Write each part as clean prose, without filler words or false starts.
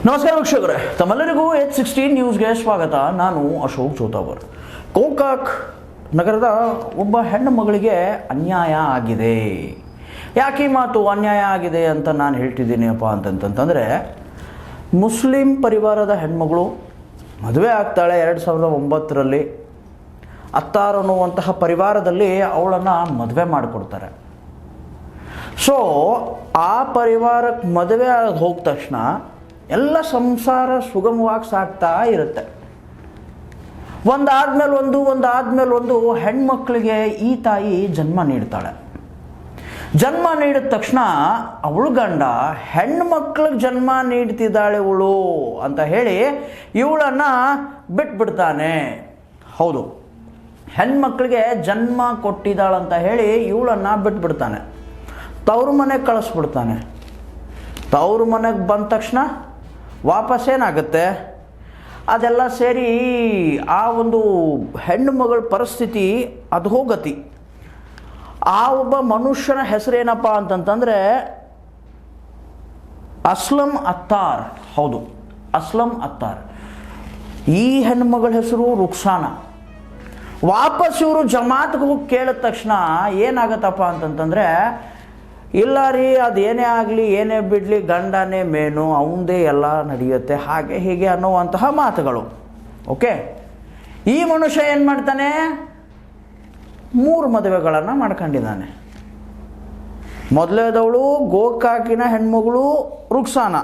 ನಮಸ್ಕಾರ ವೀಕ್ಷಕರೇ, ತಮ್ಮೆಲ್ಲರಿಗೂ H16 ನ್ಯೂಸ್ಗೆ ಸ್ವಾಗತ. ನಾನು ಅಶೋಕ್ ಜೋತಾವರ್. ಗೋಕಾಕ್ ನಗರದ ಒಬ್ಬ ಹೆಣ್ಣು ಮಗಳಿಗೆ ಅನ್ಯಾಯ ಆಗಿದೆ. ಯಾಕೆ ಈ ಮಾತು ಅನ್ಯಾಯ ಆಗಿದೆ ಅಂತ ನಾನು ಹೇಳ್ತಿದ್ದೀನಿಯಪ್ಪ ಅಂತಂತಂದರೆ, ಮುಸ್ಲಿಂ ಪರಿವಾರದ ಹೆಣ್ಮಗಳು ಮದುವೆ ಆಗ್ತಾಳೆ 2009ರಲ್ಲಿ. ಅತ್ತಾರ್ ಅನ್ನುವಂತಹ ಪರಿವಾರದಲ್ಲಿ ಅವಳನ್ನು ಮದುವೆ ಮಾಡಿಕೊಡ್ತಾರೆ. ಸೊ ಆ ಪರಿವಾರಕ್ಕೆ ಮದುವೆ ಹೋದ ತಕ್ಷಣ ಎಲ್ಲ ಸಂಸಾರ ಸುಗಮವಾಗಿ ಸಾಗ್ತಾ ಇರುತ್ತೆ. ಒಂದಾದ್ಮೇಲೆ ಒಂದು ಹೆಣ್ಮಕ್ಳಿಗೆ ಈ ತಾಯಿ ಜನ್ಮ ನೀಡ್ತಾಳೆ. ಜನ್ಮ ನೀಡಿದ ತಕ್ಷಣ ಅವಳು ಗಂಡ ಹೆಣ್ಮಕ್ಳಿಗೆ ಜನ್ಮ ನೀಡ್ತಿದ್ದಾಳೆ ಇವಳು ಅಂತ ಹೇಳಿ ಇವಳನ್ನು ಬಿಟ್ಬಿಡ್ತಾನೆ. ಹೌದು, ಹೆಣ್ಮಕ್ಳಿಗೆ ಜನ್ಮ ಕೊಟ್ಟಿದ್ದಾಳಂತ ಹೇಳಿ ಇವಳನ್ನು ಬಿಟ್ಬಿಡ್ತಾನೆ. ತವ್ರ ಮನೆಗೆ ಕಳಿಸ್ಬಿಡ್ತಾನೆ. ತವ್ರ ಮನೆಗೆ ಬಂದ ತಕ್ಷಣ ವಾಪಸ್ ಏನಾಗುತ್ತೆ, ಅದೆಲ್ಲ ಸೇರಿ ಆ ಒಂದು ಹೆಣ್ಣು ಮಗಳ ಪರಿಸ್ಥಿತಿ ಅದು ಹೋಗತಿ. ಆ ಒಬ್ಬ ಮನುಷ್ಯನ ಹೆಸರೇನಪ್ಪ ಅಂತಂತಂದರೆ ಅಸ್ಲಂ ಅತ್ತಾರ್. ಹೌದು, ಅಸ್ಲಂ ಅತ್ತಾರ್. ಈ ಹೆಣ್ಮಗಳ ಹೆಸರು ರುಕ್ಸಾನ. ವಾಪಸ್ ಇವರು ಜಮಾತ್ಗೆ ಹೋಗಿ ಕೇಳಿದ ತಕ್ಷಣ ಏನಾಗತ್ತಪ್ಪ ಅಂತಂತಂದರೆ, ಇಲ್ಲ ರೀ, ಅದೇನೇ ಆಗಲಿ ಏನೇ ಬಿಡಲಿ ಗಂಡನೇ ಮೇನು, ಅವಂದೇ ಎಲ್ಲ ನಡೆಯುತ್ತೆ, ಹಾಗೆ ಹೀಗೆ ಅನ್ನುವಂತಹ ಮಾತುಗಳು. ಓಕೆ, ಈ ಮನುಷ್ಯ ಏನು ಮಾಡ್ತಾನೆ, 3 ಮದುವೆಗಳನ್ನು ಮಾಡ್ಕೊಂಡಿದ್ದಾನೆ. ಮೊದಲನೇದವಳು ಗೋಕಾಕಿನ ಹೆಣ್ಮಗಳು ರುಕ್ಸಾನ.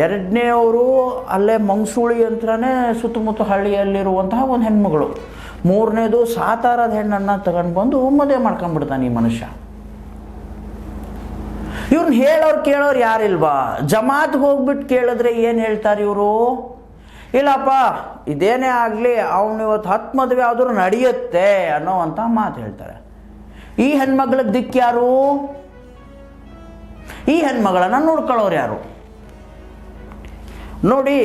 ಎರಡನೇವರು ಅಲ್ಲೇ ಮಂಗಸೂಳಿ ಅಂತಲೇ ಸುತ್ತಮುತ್ತ ಹಳ್ಳಿಯಲ್ಲಿರುವಂತಹ ಒಂದು ಹೆಣ್ಮಗಳು. ಮೂರನೇದು ಸಾತಾರದ ಹೆಣ್ಣನ್ನು ತಗೊಂಡು ಬಂದು ಮದುವೆ ಮಾಡ್ಕೊಂಡ್ಬಿಡ್ತಾನೆ ಈ ಮನುಷ್ಯ. ಇವ್ರನ್ನ ಹೇಳೋರು ಕೇಳೋರು ಯಾರಿಲ್ವಾ? ಜಮಾತ್ಗೆ ಹೋಗ್ಬಿಟ್ಟು ಕೇಳಿದ್ರೆ ಏನು ಹೇಳ್ತಾರೆ ಇವರು? ಇಲ್ಲಪ್ಪ, ಇದೇನೇ ಆಗಲಿ ಅವನು ಇವತ್ತು 10 ಮದುವೆ ಆದರೂ ನಡೆಯುತ್ತೆ ಅನ್ನೋವಂಥ ಮಾತು ಹೇಳ್ತಾರೆ. ಈ ಹೆಣ್ಮಗಳಿಗೆ ದಿಕ್ಕು ಯಾರು? ಈ ಹೆಣ್ಮಗಳನ್ನು ನೋಡ್ಕೊಳ್ಳೋರು ಯಾರು? ನೋಡಿ,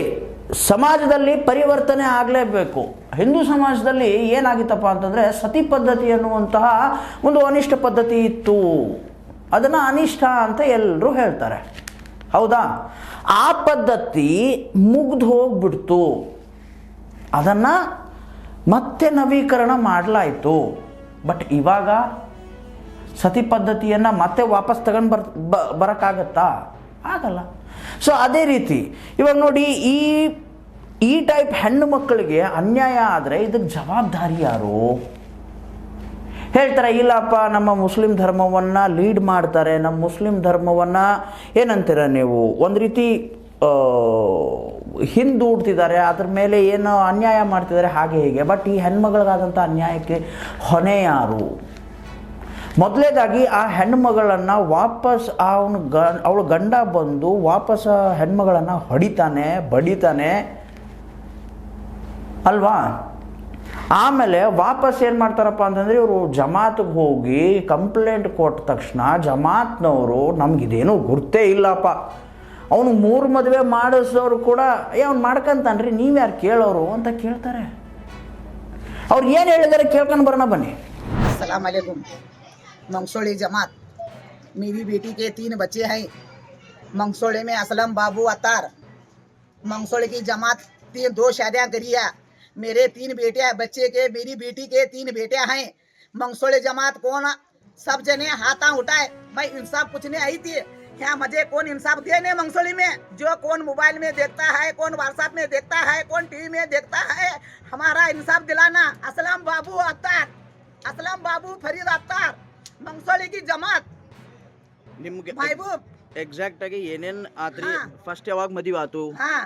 ಸಮಾಜದಲ್ಲಿ ಪರಿವರ್ತನೆ ಆಗಲೇಬೇಕು. ಹಿಂದೂ ಸಮಾಜದಲ್ಲಿ ಏನಾಗಿತ್ತಪ್ಪ ಅಂತಂದರೆ, ಸತಿ ಪದ್ಧತಿ ಅನ್ನುವಂತಹ ಒಂದು ಅನಿಷ್ಟ ಪದ್ಧತಿ ಇತ್ತು. ಅದನ್ನು ಅನಿಷ್ಟ ಅಂತ ಎಲ್ಲರೂ ಹೇಳ್ತಾರೆ. ಹೌದಾ? ಆ ಪದ್ಧತಿ ಮುಗ್ದು ಹೋಗ್ಬಿಡ್ತು. ಅದನ್ನು ಮತ್ತೆ ನವೀಕರಣ ಮಾಡಲಾಯಿತು. ಬಟ್ ಇವಾಗ ಸತಿ ಪದ್ಧತಿಯನ್ನು ಮತ್ತೆ ವಾಪಸ್ ತಗೊಂಡು ಬರೋಕ್ಕಾಗತ್ತಾ? ಆಗಲ್ಲ. ಸೊ ಅದೇ ರೀತಿ ಇವಾಗ ನೋಡಿ, ಈ ಟೈಪ್ ಹೆಣ್ಣು ಮಕ್ಕಳಿಗೆ ಅನ್ಯಾಯ ಆದರೆ ಇದಕ್ಕೆ ಜವಾಬ್ದಾರಿ ಯಾರು? ಹೇಳ್ತಾರೆ, ಇಲ್ಲಪ್ಪ ನಮ್ಮ ಮುಸ್ಲಿಂ ಧರ್ಮವನ್ನು ಲೀಡ್ ಮಾಡ್ತಾರೆ, ನಮ್ಮ ಮುಸ್ಲಿಂ ಧರ್ಮವನ್ನು ಏನಂತೀರ ನೀವು, ಒಂದು ರೀತಿ ಹಿಂದೂಡ್ತಿದ್ದಾರೆ, ಅದ್ರ ಮೇಲೆ ಏನು ಅನ್ಯಾಯ ಮಾಡ್ತಿದ್ದಾರೆ, ಹಾಗೆ ಹೀಗೆ. ಬಟ್ ಈ ಹೆಣ್ಮಗಳಿಗಾದಂಥ ಅನ್ಯಾಯಕ್ಕೆ ಹೊಣೆ ಯಾರು? ಮೊದಲೇದಾಗಿ ಆ ಹೆಣ್ಮಗಳನ್ನು ವಾಪಸ್ ಅವಳು ಗಂಡ ಬಂದು ವಾಪಸ್ ಹೆಣ್ಮಗಳನ್ನು ಹೊಡಿತಾನೆ, ಬಡಿತಾನೆ ಅಲ್ವಾ? ಆಮೇಲೆ ವಾಪಸ್ ಏನು ಮಾಡ್ತಾರಪ್ಪ ಅಂತಂದರೆ, ಇವರು ಜಮಾತ್ಗೆ ಹೋಗಿ ಕಂಪ್ಲೇಂಟ್ ಕೊಟ್ಟ ತಕ್ಷಣ ಜಮಾತ್ನವರು ನಮಗಿದೇನು ಗುರ್ತೇ ಇಲ್ಲಪ್ಪ, ಅವನು 3 ಮದುವೆ ಮಾಡಿಸೋರು ಕೂಡ ಅವ್ನು ಮಾಡ್ಕೊಂತಾನ್ರಿ, ನೀವ್ಯಾರು ಕೇಳೋರು ಅಂತ ಕೇಳ್ತಾರೆ. ಅವ್ರು ಏನು ಹೇಳಿದ್ದಾರೆ ಕೇಳ್ಕೊಂಡು ಬರೋಣ ಬನ್ನಿ. अस्सलाम वालेकुम। मंगसोली जमात, मेरी बेटी के 3 बच्चे हैं। मंगसोली में असलम बाबू अतार। मंगसोली की जमात 2 शादियाँ करी है। मेरे 3 बेटियाँ बच्चे के, मेरी बेटी के 3 बेटियाँ हैं। मंगसोली जमात कौन सब जने हाथा उठाए, भाई इंसाफ पूछने आई थी। क्या मुझे कौन इंसाफ देने मंगसोली में? जो कौन मोबाइल में देखता है, कौन व्हाट्सएप में देखता है, कौन टीवी में देखता है, हमारा इंसाफ दिलाना। असलम बाबू अतार, असलम बाबू फरीद अतार, मंगसोली की जमात। ನಿಮಗೆ महबूब ಎಕ್ಸಾಕ್ಟ್ ಆಗಿ ಏನೇನು ಆತ್ರಿ? ಹಾ. ಫಸ್ಟ್ ಯಾವಾಗ ಮದುವೆ ಆತು? हाँ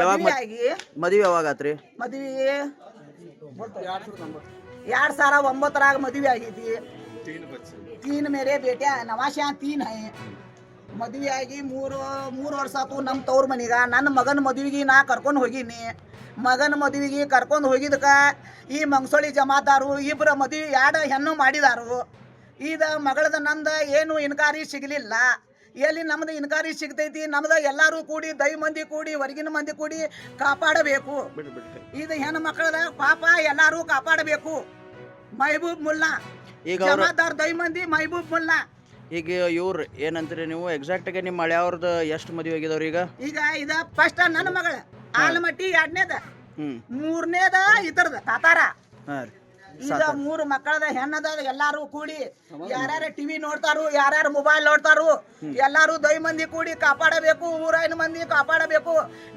ಯಾವಾಗ मदवी आएगी। ಮದುವೆ ಯಾವಾಗ ಆತ್ರಿ? मदवी 2009 मदवी आई थी। 3 मेरे बेटे हैं, नवाश्या 3 हैं। मदवी आएगी 3 ವರ್ಷ ಆತು. ನಮ್ಮ ತವ್ರ ಮನೆಗ ನನ್ನ ಮಗನ ಮದುವೆಗೆ ನಾ ಕರ್ಕೊಂಡು ಹೋಗಿನಿ. ಮಗನ ಮದುವೆಗೆ ಕರ್ಕೊಂಡು ಹೋಗಿದ್ದಕ್ಕ ಈ ಮಂಗಸೋಳಿ ಜಮಾದಾರು 2 ಮದುವೆ 2 ಹೆಣ್ಣು ಮಾಡಿದಾರು. ಇದು ಮಗಳದ ನಂದು ಏನು ಇನ್ಕಾರಿ ಸಿಗಲಿಲ್ಲ. ಎಲ್ಲಿ ನಮ್ದು ಇನ್ಕಾರಿ ಸಿಗ್ತೈತಿ? ನಮ್ದು ಎಲ್ಲರೂ ಕೂಡಿ ದೈ ಮಂದಿ ಕೂಡಿ ಹೊರಗಿನ ಮಂದಿ ಕೂಡಿ ಕಾಪಾಡಬೇಕು. ಇದು ಹೆಣ್ಣು ಮಕ್ಕಳದ ಪಾಪ ಎಲ್ಲರೂ ಕಾಪಾಡಬೇಕು. महबूब मुल्ला ಈಗ जमादार दई मंदी महबूब मुल्ला ಈಗ ಇವ್ರು ಏನಂತೀರಿ ನೀವು ಎಕ್ಸಾಕ್ಟಾಗಿ ನಿಮ್ಮ ಮಳೆಯವ್ರದ್ದು ಎಷ್ಟು ಮದುವೆ ಆಗಿದವ್ರು ಈಗ ಈಗ ಇದ ಫಸ್ಟ್ ನನ್ನ ಮಗಳ ಆಲಮಟ್ಟಿ ಎರಡನೇದ ಹ್ಞೂ ಮೂರನೇದ ಇತರದ ತಾತಾರ ಹಾಂ ರೀ ಈಗ 3 ಮಕ್ಕಳದ ಹೆಣ್ಣದ ಎಲ್ಲಾರು ಕೂಡಿ ಯಾರ್ಯಾರ ಟಿವಿ ನೋಡ್ತಾರು ಯಾರ್ಯಾರ ಮೊಬೈಲ್ ನೋಡ್ತಾರು ಎಲ್ಲಾರು ದೈ ಮಂದಿ ಕೂಡಿ ಕಾಪಾಡಬೇಕು ಊರಾಯಿನ ಮಂದಿ ಕಾಪಾಡಬೇಕು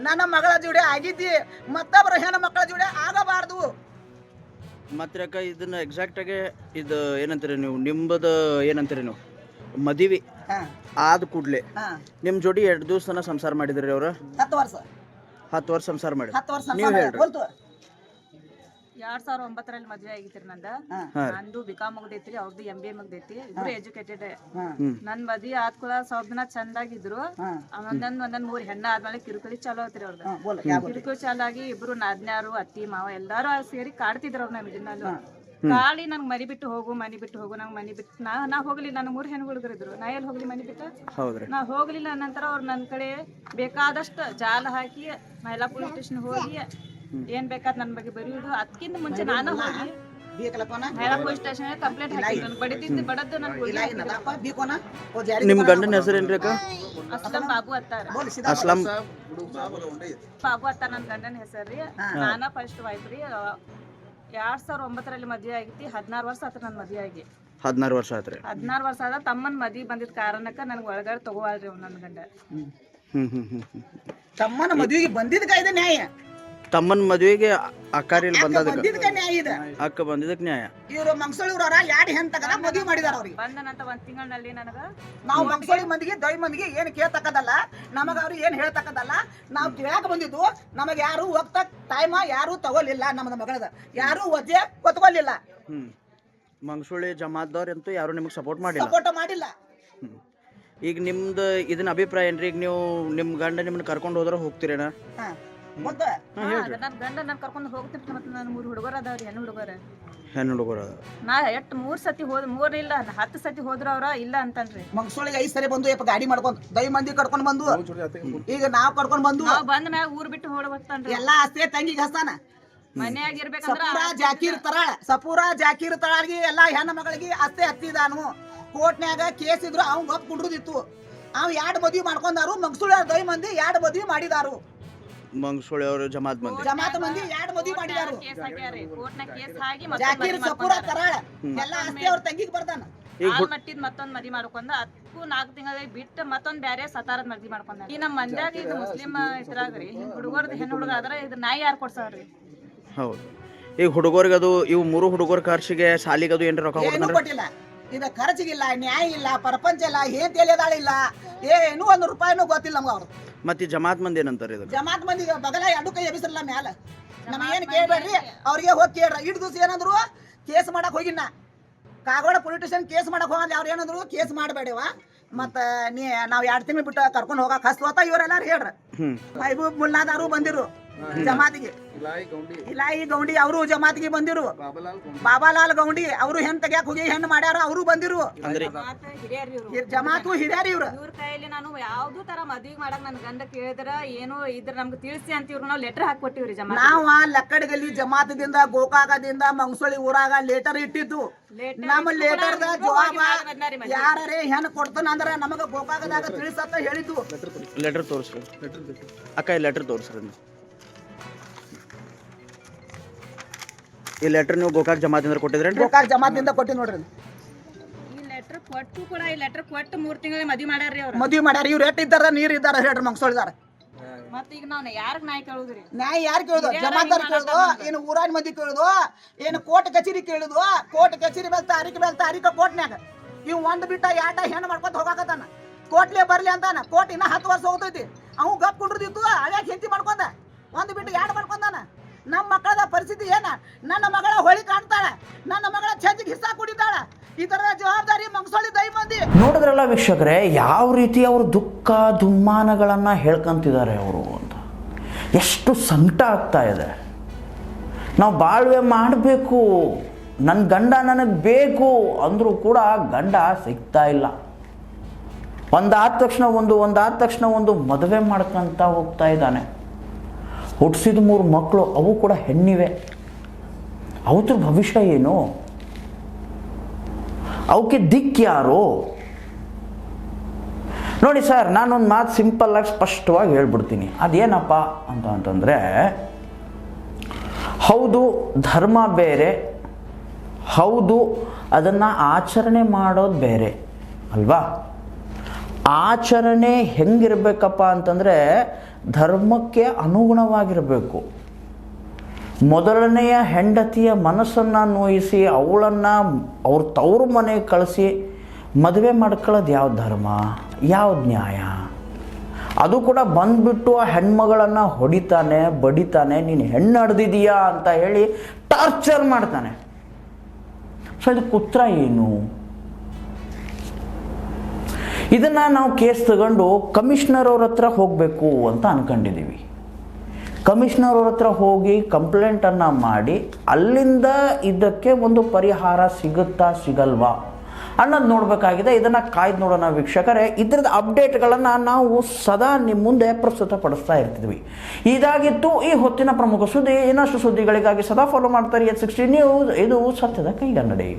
ನನ್ನ ಮಗಳ ಜೋಡಿ ಆಗಿದ್ದಿ ಮತ್ತೊಬ್ಬರ ಹೆಣ್ಣು ಮಕ್ಕಳ ಜೋಡಿ ಆಗಬಾರ್ದು. ಮತ್ತೆ ಯಾಕ ಇದನ್ನ ಎಕ್ಸಾಕ್ಟಾಗಿ ಇದು ಏನಂತೀರಿ ನೀವು ನಿಮ್ಮದು ಏನಂತೀರಿ ನೀವು ಮದುವೆ ಆದ ಕೂಡಲೇ ನಿಮ್ಮ ಜೋಡಿ 2 ದಿವಸ ತನಕ ಸಂಸಾರ ಮಾಡಿದ್ರಿ ಅವ್ರು 10 ವರ್ಷ 10 ವರ್ಷ ಸಂಸಾರ ಮಾಡಿ 10 ವರ್ಷ ನೀವು ಹೇಳ್ರಿ 2009ರಲ್ಲಿ ಮದ್ವೆ ಆಗಿತ್ರಿ ನಂದ. ನಂದು ಬಿಕಾಂ ಮುಗ್ದೈತ್ರಿ, ಅವ್ರದ್ದು MBA ಮುಗ್ದೈತಿ, ಇಬ್ರು ಎಜುಕೇಟೆಡ್. ನನ್ ಮದ್ವಿ ಆದ್ಕೂಡ ಸ್ವಲ್ಪ ದಿನ ಚಂದಾಗಿದ್ರು. ಒಂದೊಂದ್ 3 ಹೆಣ್ಣ ಆದ್ಮೇಲೆ ಕಿರುಕುಳಿ ಚಾಲು ಆತ್ರಿ ಅವ್ರದ್ದು. ಕಿರುಕುಳಿ ಚಾಲು ಆಗಿ ಇಬ್ರು ನಾದ್ನ್ಯಾರು ಅತ್ತಿ ಮಾವ ಎಲ್ಲಾರು ಸೇರಿ ಕಾಡ್ತಿದ್ರು ಅವ್ರ ನಮ್ ದಿನಾಲು. ಕಾಳಿ ನನ್ಗೆ ಮನಿ ಬಿಟ್ಟು ಹೋಗು ನಂಗೆ ಮನಿ ಬಿಟ್ಟು ನಾ ಹೋಗ್ಲಿ. ನನ್ 3 ಹೆಣ್ಣು ಹುಡುಗರಿದ್ರು, ನಾ ಎಲ್ಲಿ ಹೋಗ್ಲಿ ಮನಿ ಬಿಟ್ಟು. ನಾ ಹೋಗ್ಲಿಲ್ಲ. ನಂತರ ಅವ್ರು ನನ್ ಕಡೆ ಬೇಕಾದಷ್ಟು ಜಾಲ ಹಾಕಿ ಮಹಿಳಾ ಪೊಲೀಸ್ ಸ್ಟೇಷನ್ ಹೋಗಿ ಏನ್ ಬೇಕಾದ್ ನನ್ ಬಗ್ಗೆ ಬರೆಯುವುದು. ಅದಕ್ಕಿಂತ ಮುಂಚೆ ನಾನು ಹೋಗಿ ಮಹಿಳಾ ಪೊಲೀಸ್ ಸ್ಟೇಷನ್ ಕಂಪ್ಲೇಂಟ್ ಹಾಕಿದ್ರು. ಬಡದಿದ್ದು ಬಡದ್ದು ನಿಮ್ಮ ಗಂಡನ ಹೆಸರು ಏನ್ರಿ ಅಕ್ಕ? ಅಸ್ಲಂ ಬಾಬು ಅತ್ತಾರ. ಅಸ್ಲಂ ಬಾಬು ಅತ್ತಾರ ನನ್ ಗಂಡನ ಹೆಸರ್ರಿ. ನಾನ ಫಸ್ಟ್ ವೈಫ್ ರೀ. 2009ರಲ್ಲಿ ಮದ್ವೆ ಆಗೈತಿ. 16 ವರ್ಷ ಆತ್ರ ನನ್ ಮದ್ವೆ ಆಗಿ. 16 ವರ್ಷ ಆತ್ರಿ. 16 ವರ್ಷ ಆದ ತಮ್ಮನ್ ಮದ್ವಿ ಬಂದಿದ್ ಕಾರಣಕ್ಕ ನನ್ಗೆ ಒಳಗಡೆ ತಗೋವಲ್ರಿ ಅವ್ನು ನನ್ ಗಂಡ. ತಮ್ಮನ ಮದುವೆಗೆ ಬಂದಿದ್ದ ಕಾಯ್ದೆ ನ್ಯಾಯ. ತಮ್ಮನ ಮದುವೆಗೆ ಅಕ್ಕಾರಿಲ್ ಬಂದದಕ್ಕೆ ಬಂದಿದ್ದ ನ್ಯಾಯ ಇದೆ. ಅಕ್ಕ ಬಂದಿದ್ದಕ್ಕೆ ನ್ಯಾಯ. ಇವರು ಮಂಗಸೂಳಿವ್ರವ್ರ 2 ಹೆಣ್ ತಗದ ಮದುವೆ ಮಾಡಿದಾರ ಅವ್ರಿಗೆ. ಬಂದನಂತ 1 ತಿಂಗಳಲ್ಲಿ ನನಗ ನಾವು ಮಂಗಸೂಳಿ ಮಂದಿಗೆ ದೈ ಮಂದಿಗೆ ಏನ್ ಕೇಳ್ತಕ್ಕದಲ್ಲ, ನಮಗ ಅವ್ರು ಏನ್ ಹೇಳ್ತಕ್ಕದಲ್ಲ. ನಾವು ಕೇಳಾಕ ಬಂದಿದ್ದು ನಮಗ ಯಾರು ಹೋಗ್ತಾ ಟೈಮ ಯಾರು ತಗೊಲಿಲ್ಲ. ನಮ್ಮದ ಮಗಳದ ಯಾರು ವಜೆ ಕೊತ್ಕೊಲಿಲ್ಲ. ಮಂಗಸೂಳಿ ಜಮಾತ್ದವ್ರು ಅಂತೂ ಯಾರು ನಿಮಗೆ ಸಪೋರ್ಟ್ ಮಾಡಿಲ್ಲ. ಸಪೋರ್ಟ್ ಮಾಡಿಲ್ಲ. ಈಗ ನಿಮ್ದು ಇದನ್ನ ಅಭಿಪ್ರಾಯ ಏನ್ರಿ? ಈಗ ನೀವು ನಿಮ್ಮ ಗಂಡ ನಿಮ್ಮನ್ನ ಕರ್ಕೊಂಡು ಹೋದ್ರೆ ಹೋಗ್ತೀರೇನ? ನನ್ ಗಂಡ ನನ್ ಕರ್ಕೊಂಡು ಹೋಗ್ತಿರ್ತೀನಿ. ಮತ್ತೆ ನನ್ 3 ಹುಡುಗರು ಅದಾವ್ರಿ, ಹೆಣ್ಣು ಹುಡುಗರು. ನಾ 3 ಸತಿ ಹೋದ್ 3 ಇಲ್ಲ 10 ಸತಿ ಹೋದ್ರ ಅವ್ರ ಇಲ್ಲ ಅಂತನ್ರಿ. ಮಂಗಸೂಳಿಗೆ 5 ಸರಿ ಬಂದು ಗಾಡಿ ಮಾಡ್ಕೊಂಡು ದೈ ಮಂದಿ ಕರ್ಕೊಂಡ್ ಬಂದು ಈಗ ನಾವ್ ಕರ್ಕೊಂಡ್ ಬಂದು ಬಂದ ಮ್ಯಾಗ ಊರ್ ಬಿಟ್ಟು ಹೋಗ್ತಾನ್ರಿ. ಎಲ್ಲಾ ಆಸ್ತಿ ತಂಗಿಗೆ ಹಸ್ತಾನ. ಮನ್ಯಾಗ ಇರ್ಬೇಕಂದ್ರ ಸಪೂರ ಜಾಕೀರ್ ತಳಾಳ್ಗಿ ಎಲ್ಲಾ ಹೆಣ್ಣ ಮಗಳಿಗೆ ಆಸ್ತಿ ಹತ್ತಿದಾನು. ಕೋರ್ಟ್ನ್ಯಾಗ ಕೇಸ್ ಇದ್ರು ಅವ್ನ್ ಒಪ್ ಕುಂಡ್ರದಿತ್ತು. ಅವ್ 2 ಮದ್ವಿ ಮಾಡ್ಕೊಂಡಾರು. ಮಂಗಸೂಳಿ ದೈ ಮಂದಿ 2 ಮದ್ವಿ ಮಾಡಿದಾರು. ಮಂಗಸೂಳಿ ಅವರು ಜಮಾತ್ ಮಂದಿ 2 ಮದ್ವಿ ಮಾಡಿದಾರು. ಕೇಸ್ ಹಾಕ್ಯಾರಿ. ಕೋರ್ಟ್ನಾಗ ಕೇಸ್ ಹಾಕಿ ಜಾಕೀರ್ ಸಪೂರ ತರಾಳ ಎಲ್ಲಾ ಆಸ್ತಿ ಅವ್ರ ತಂಗಿಗೆ ಬರ್ತಾನ. ಮಟ್ಟಿದ್ ಮತ್ತೊಂದ್ ಮದ್ವಿ ಮಾಡ್ಕೊಂಡ 4 ತಿಂಗಳಿಗೆ ಬಿಟ್ಟು ಮತ್ತೊಂದ್ ಬ್ಯಾರೆ ಸತಾರದ ಮದ್ವಿ ಮಾಡ್ಕೊಂಡ. ಈ ನಮ್ ಮಂದ್ಯಾಗ ಈಗ ಮುಸ್ಲಿಂ ಇದ್ರಾಗ್ರಿ ಹುಡುಗರ್ದು ಹೆಣ್ಣು ಹುಡುಗ ಆದ್ರ ಇದು ನಾಯಿ ಯಾರು ಕೊಡ್ಸಾವ್ರಿ? ಹೌದು. ಈಗ ಹುಡುಗರಿಗೆ ಅದು ಇವು 3 ಹುಡುಗರ ಖರ್ಚಿಗೆ ಸಾಲಿಗೆ ಅದು ಏನ್ರ ರೊಕ್ಕ ಕೊಟ್ಟಿಲ್ಲ. ಇದು ಖರ್ಚಿಗಿಲ್ಲ, ನ್ಯಾಯ ಇಲ್ಲ, ಪ್ರಪಂಚ ಇಲ್ಲ, ಏನ್ ತಿಳಿದಾಳಿಲ್ಲ, ಏನು 1 ರೂಪಾಯಿನೂ ಗೊತ್ತಿಲ್ಲ ನಮ್ಗ ಅವ್ರು. ಮತ್ತೆ ಜಮಾತ್ ಮಂದಿ ಏನಂತಾರೆ? ಇದು ಜಮಾತ್ ಮಂದಿ ಬಗಲ 2 ಕೈ ಎಬಿಸಿರಲ್ಲ ಮ್ಯಾಲ. ನಮಗೇನು ಕೇಳ್ಬೇಡ್ರಿ, ಅವ್ರಿಗೆ ಹೋಗಿ ಕೇಳ್ರ. 2 ದಿವಸ ಏನಂದ್ರು ಕೇಸ್ ಮಾಡಕ್ ಹೋಗಿನ ಕಾಗೋಡ ಪೊಲೀಸ್ ಸ್ಟೇಷನ್ ಕೇಸ್ ಮಾಡಕ್ ಹೋಗಲ್ಲ. ಅವ್ರು ಏನಂದ್ರು ಕೇಸ್ ಮಾಡಬೇಡವ ಮತ್ತ ನಾವ್ 2 ತಿಂಗಳು ಬಿಟ್ಟು ಕರ್ಕೊಂಡು ಹೋಗಕ್ ಹಸ್ತೋತ ಇವರೆಲ್ಲಾರು ಹೇಳ್ರ. ಮೈಬೂಬ್ ಮುಲ್ಲಾದಾರು ಬಂದಿರು ಜಮಾತಿಗೆ. ಇಲಾಯಿ ಗೌಂಡಿ ಅವರು ಜಮಾತಿಗೆ ಬಂದಿರು. ಬಾಬಾಲಾಲ್ ಗೌಂಡಿ ಅವರು ಹೆಣ್ ತೆಗ್ಯಾಕ ಹೋಗಿ ಹೆಣ್ಣು ಮಾಡ್ಯಾರ, ಅವರು ಬಂದಿರು. ಜಮಾತು ಹಿರಿಯರ್ ಇವ್ರು. ಇವ್ರ ಕೈಯಲ್ಲಿ ನಾನು ಯಾವ್ದು ತರ ಮದ್ವಿ ಮಾಡಕ್ ನನ್ ಗಂಡ ಕೇಳಿದ್ರ ಏನು ಇದ್ರ ನಮ್ಗೆ ತಿಳಿಸಿ ಅಂತ ಇವ್ರು ನಾವು ಲೆಟರ್ ಹಾಕೊಟ್ಟಿವ್ರಿ. ನಾವ ಲಕ್ಕಡಗಲ್ಲಿ ಜಮಾತದಿಂದ ಗೋಕಾಕದಿಂದ ಮಂಗಸೂಳಿ ಊರಾಗ ಲೆಟರ್ ಇಟ್ಟಿದ್ದು. ನಮ್ಮ ಲೆಟರ್ದ ಜವಾಬ ಯಾರೇ ಹೆಣ್ಣು ಕೊಡ್ತಾನ ಅಂದ್ರ ನಮಗ ಗೋಕಾಕದಾಗ ತಿಳಿಸತ್ತ ಹೇಳಿದ್ದು. ಲೆಟರ್ ತೋರಿಸ್ರಿ ಅಕ್ಕ, ಲೆಟರ್ ತೋರಿಸ್ರಿ. ಈ ಲೆಟರ್ ನೀವು ಗೋಕಾಕ್ ಜಮಾತಿಂದ ಕೊಟ್ಟಿದ್ರಿ? ಗೋಕಾಕ್ ಜಮಾತಿಂದ ಕೊಟ್ಟಿ ನೋಡ್ರಿ. ಈ ಲೆಟರ್ ಕೊಟ್ಟು ಕೂಡ ಈ ಲೆಟರ್ ಕೊಟ್ಟು 3 ತಿಂಗಳಿಗೆ ಮದ್ವಿ ಮಾಡ್ಯಾರ್ರಿ ಅವ್ರು. ಮದ್ವಿ ಮಾಡ್ಯಾರ. ಇವ್ರು ಎಟ್ ಇದ್ದಾರ ನೀರ್ ಇದ್ದಾರ ಹೇಳ್ರಿ ಮಂಗಸೂಳಿದಾರ. ಮತ್ತ ಈಗ ನಾವ್ ಯಾರಿಗೆ ನ್ಯಾಯ ಕೇಳುದ್ರಿ? ನ್ಯಾಯ ಯಾರು ಕೇಳುದು? ಜಮಾದಾರ್ ಕೇಳುದು, ಏನು ಊರಾನ್ ಮಂದಿ ಕೇಳುದು, ಏನು ಕೋರ್ಟ್ ಕಚೇರಿ ಕೇಳುದು? ಕೋರ್ಟ್ ಕಚೇರಿ ಮೇಲೆ ತಾರೀಖ ಕೋರ್ಟ್ನ್ಯಾಗ ಇವ್ 1 ಬಿಟ್ಟ 2 ಹೆಣ್ಣು ಮಾಡ್ಕೊತ ಹೋಗಾಕತ್ತಾನ. ಕೋರ್ಟ್ಲೆ ಬರ್ಲಿ ಅಂತಾನ. ಕೋರ್ಟ್ ಇನ್ನ 10 ವರ್ಷ ಹೋಗ್ತೈತಿ. ಅವ್ ಗಪ್ ಕುಂಡ್ರದಿತ್ತು ಅಳ್ಯಾಕ ಹೆಂಡತಿ ಮಾಡ್ಕೊಂಡ 1 ಬಿಟ್ಟು 2 ಮಾಡ್ಕೊಂಡಾನ. ನಮ್ಮ ಮಕ್ಕಳದ ಪರಿಸ್ಥಿತಿ ಏನ? ನನ್ನ ಮಗಳ ಹೊಳಿ ಕಾಣ್ತಾಳ, ನನ್ನ ಮಗಳ ಚಂದಿಗೆ ಹಿಸ್ಸಾ ಕುಡಿತಾಳ. ಈ ತರದ ಜವಾಬ್ದಾರಿ ಮಂಗಸೂಳಿ ದೈ ಮಂದಿ. ನೋಡಿದ್ರಲ್ಲ ವೀಕ್ಷಕರೇ, ಯಾವ ರೀತಿ ಅವರು ದುಃಖ ದುಮ್ಮಾನಗಳನ್ನು ಹೇಳ್ಕೊಂತಿದ್ದಾರೆ ಅವರು ಅಂತ. ಎಷ್ಟು ಸಂಕಟ ಆಗ್ತಾ ಇದೆ. ನಾವು ಬಾಳ್ವೆ ಮಾಡಬೇಕು, ನನ್ನ ಗಂಡ ನನಗೆ ಬೇಕು ಅಂದರೂ ಕೂಡ ಗಂಡ ಸಿಗ್ತಾ ಇಲ್ಲ. ಒಂದಾದ ತಕ್ಷಣ ಒಂದು ಮದುವೆ ಮಾಡ್ಕೊತ ಹೋಗ್ತಾ ಇದ್ದಾನೆ. ಹುಟ್ಟಿಸಿದ 3 ಮಕ್ಕಳು, ಅವು ಕೂಡ ಹೆಣ್ಣಿವೆ. ಅವತ್ರ ಭವಿಷ್ಯ ಏನು? ಅವಕ್ಕೆ ದಿಕ್ಕು ಯಾರು? ನೋಡಿ ಸರ್, ನಾನೊಂದು ಮಾತು ಸಿಂಪಲ್ಲಾಗಿ ಸ್ಪಷ್ಟವಾಗಿ ಹೇಳ್ಬಿಡ್ತೀನಿ. ಅದೇನಪ್ಪ ಅಂತಂದರೆ, ಹೌದು ಧರ್ಮ ಬೇರೆ, ಹೌದು ಅದನ್ನು ಆಚರಣೆ ಮಾಡೋದು ಬೇರೆ ಅಲ್ವಾ. ಆಚರಣೆ ಹೆಂಗಿರಬೇಕಪ್ಪ ಅಂತಂದರೆ ಧರ್ಮಕ್ಕೆ ಅನುಗುಣವಾಗಿರಬೇಕು. ಮೊದಲನೆಯ ಹೆಂಡತಿಯ ಮನಸ್ಸನ್ನು ನೋಯಿಸಿ ಅವಳನ್ನು ಅವ್ರ ತವರು ಮನೆಗೆ ಕಳಿಸಿ ಮದುವೆ ಮಾಡ್ಕೊಳ್ಳೋದು ಯಾವ ಧರ್ಮ, ಯಾವ ನ್ಯಾಯ? ಅದು ಕೂಡ ಬಂದುಬಿಟ್ಟು ಆ ಹೆಣ್ಮಗಳನ್ನು ಹೊಡಿತಾನೆ, ಬಡಿತಾನೆ, ನೀನು ಹೆಣ್ಣು ಹಡ್ದಿದೀಯಾ ಅಂತ ಹೇಳಿ ಟಾರ್ಚರ್ ಮಾಡ್ತಾನೆ. ಸೊ ಇದಕ್ಕೆ ಉತ್ತರ ಏನು? ಇದನ್ನು ನಾವು ಕೇಸ್ ತಗೊಂಡು ಕಮಿಷನರ್ ಅವ್ರ ಹತ್ರ ಹೋಗಬೇಕು ಅಂತ ಅಂದ್ಕೊಂಡಿದ್ದೀವಿ. ಕಮಿಷನರ್ ಅವ್ರ ಹತ್ರ ಹೋಗಿ ಕಂಪ್ಲೇಂಟನ್ನು ಮಾಡಿ ಅಲ್ಲಿಂದ ಇದಕ್ಕೆ ಒಂದು ಪರಿಹಾರ ಸಿಗುತ್ತಾ ಸಿಗಲ್ವಾ ಅನ್ನೋದು ನೋಡಬೇಕಾಗಿದೆ. ಇದನ್ನು ಕಾಯ್ದು ನೋಡೋಣ ವೀಕ್ಷಕರೇ. ಇದರದ ಅಪ್ಡೇಟ್ಗಳನ್ನು ನಾವು ಸದಾ ನಿಮ್ಮ ಮುಂದೆ ಪ್ರಸ್ತುತಪಡಿಸ್ತಾ ಇರ್ತಿದ್ವಿ. ಇದಾಗಿತ್ತು ಈ ಹೊತ್ತಿನ ಪ್ರಮುಖ ಸುದ್ದಿ. ಇನ್ನಷ್ಟು ಸುದ್ದಿಗಳಿಗಾಗಿ ಸದಾ ಫಾಲೋ ಮಾಡ್ತಾರೆ H60 ನ್ಯೂಸ್. ಇದು ಸತ್ಯದ ಕೈಗನ್ನಡಿ.